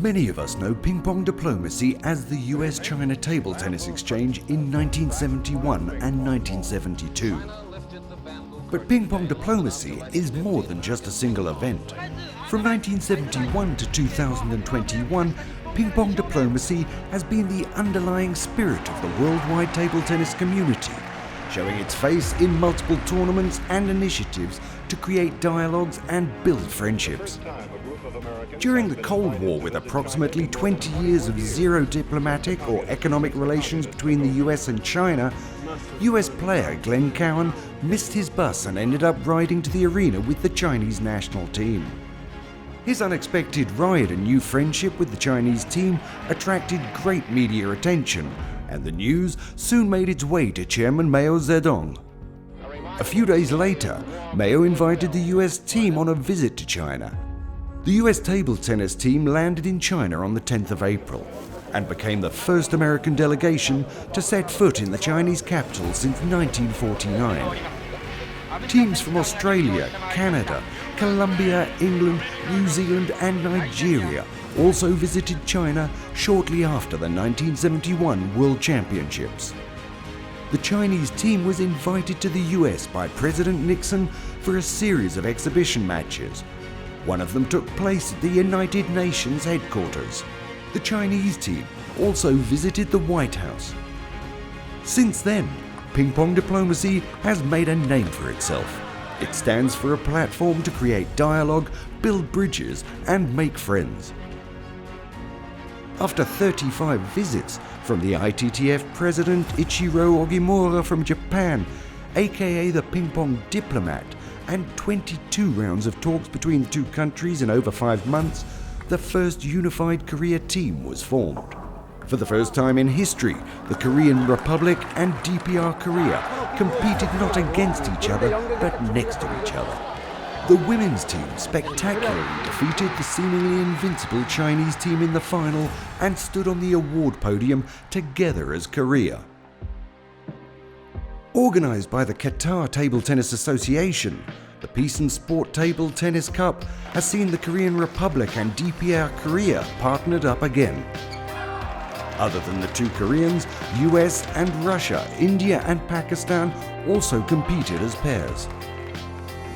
Many of us know Ping Pong Diplomacy as the US-China Table Tennis Exchange in 1971 and 1972. But Ping Pong Diplomacy is more than just a single event. From 1971 to 2021, Ping Pong Diplomacy has been the underlying spirit of the worldwide table tennis community, showing its face in multiple tournaments and initiatives to create dialogues and build friendships. During the Cold War, with approximately 20 years of zero diplomatic or economic relations between the US and China, US player Glenn Cowan missed his bus and ended up riding to the arena with the Chinese national team. His unexpected ride and new friendship with the Chinese team attracted great media attention, and the news soon made its way to Chairman Mao Zedong. A few days later, Mao invited the US team on a visit to China. The US table tennis team landed in China on the 10th of April and became the first American delegation to set foot in the Chinese capital since 1949. Teams from Australia, Canada, Colombia, England, New Zealand and Nigeria also visited China shortly after the 1971 World Championships. The Chinese team was invited to the US by President Nixon for a series of exhibition matches. One of them took place at the United Nations headquarters. The Chinese team also visited the White House. Since then, Ping Pong Diplomacy has made a name for itself. It stands for a platform to create dialogue, build bridges, and make friends. After 35 visits from the ITTF President Ichiro Ogimura from Japan, aka the Ping Pong Diplomat, and 22 rounds of talks between the two countries in over 5 months, the first unified Korea team was formed. For the first time in history, the Korean Republic and DPR Korea competed not against each other, but next to each other. The women's team spectacularly defeated the seemingly invincible Chinese team in the final and stood on the award podium together as Korea. Organised by the Qatar Table Tennis Association, the Peace and Sport Table Tennis Cup has seen the Korean Republic and DPR Korea partnered up again. Other than the two Koreans, US and Russia, India and Pakistan also competed as pairs.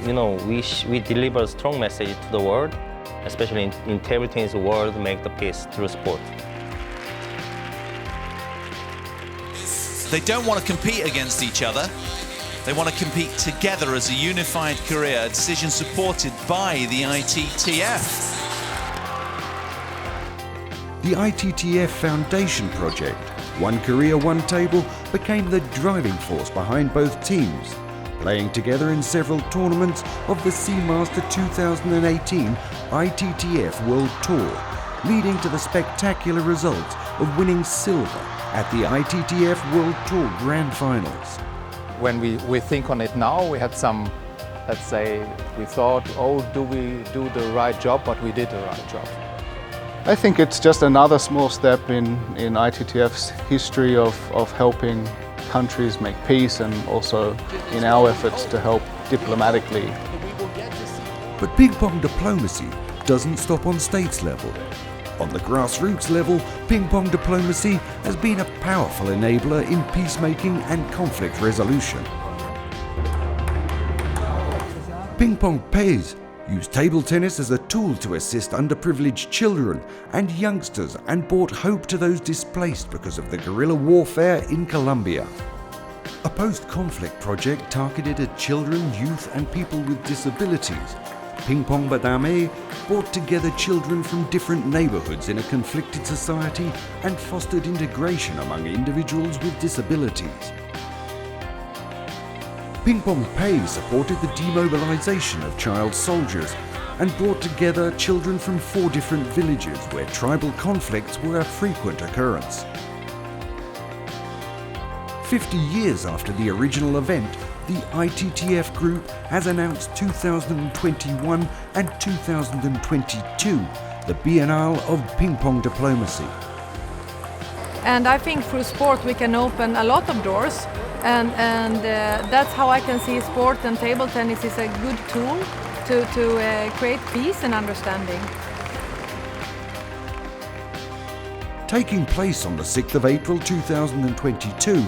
We deliver a strong message to the world, especially in table tennis world, make the peace through sport. They don't want to compete against each other. They want to compete together as a unified Korea, a decision supported by the ITTF. The ITTF Foundation project, One Korea, One Table, became the driving force behind both teams, playing together in several tournaments of the Seamaster 2018 ITTF World Tour, leading to the spectacular result of winning silver at the ITTF World Tour Grand Finals. When we think on it now, we had some, let's say, we thought, do we do the right job? But we did the right job. I think it's just another small step in ITTF's history of helping countries make peace, and also in our efforts to help diplomatically. But Ping Pong Diplomacy doesn't stop on states level. On the grassroots level, Ping Pong Diplomacy has been a powerful enabler in peacemaking and conflict resolution. Ping Pong Pays used table tennis as a tool to assist underprivileged children and youngsters and brought hope to those displaced because of the guerrilla warfare in Colombia. A post-conflict project targeted at children, youth and people with disabilities, Ping Pong Badame brought together children from different neighborhoods in a conflicted society and fostered integration among individuals with disabilities. Ping Pong Pay supported the demobilization of child soldiers and brought together children from 4 different villages where tribal conflicts were a frequent occurrence. 50 years after the original event, the ITTF Group has announced 2021 and 2022, the Biennale of Ping Pong Diplomacy. And I think through sport we can open a lot of doors, and that's how I can see sport and table tennis is a good tool to create peace and understanding. Taking place on the 6th of April 2022,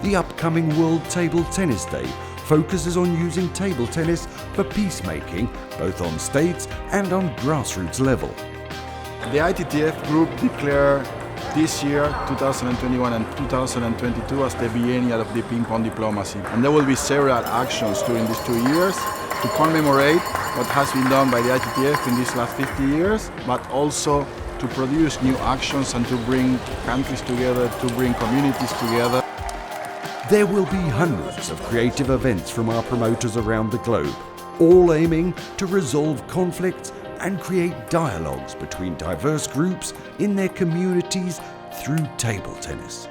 the upcoming World Table Tennis Day focuses on using table tennis for peacemaking, both on states and on grassroots level. The ITTF group declared this year, 2021 and 2022, as the biennial of the Ping Pong Diplomacy. And there will be several actions during these 2 years to commemorate what has been done by the ITTF in these last 50 years, but also to produce new actions and to bring countries together, to bring communities together. There will be hundreds of creative events from our promoters around the globe, all aiming to resolve conflicts and create dialogues between diverse groups in their communities through table tennis.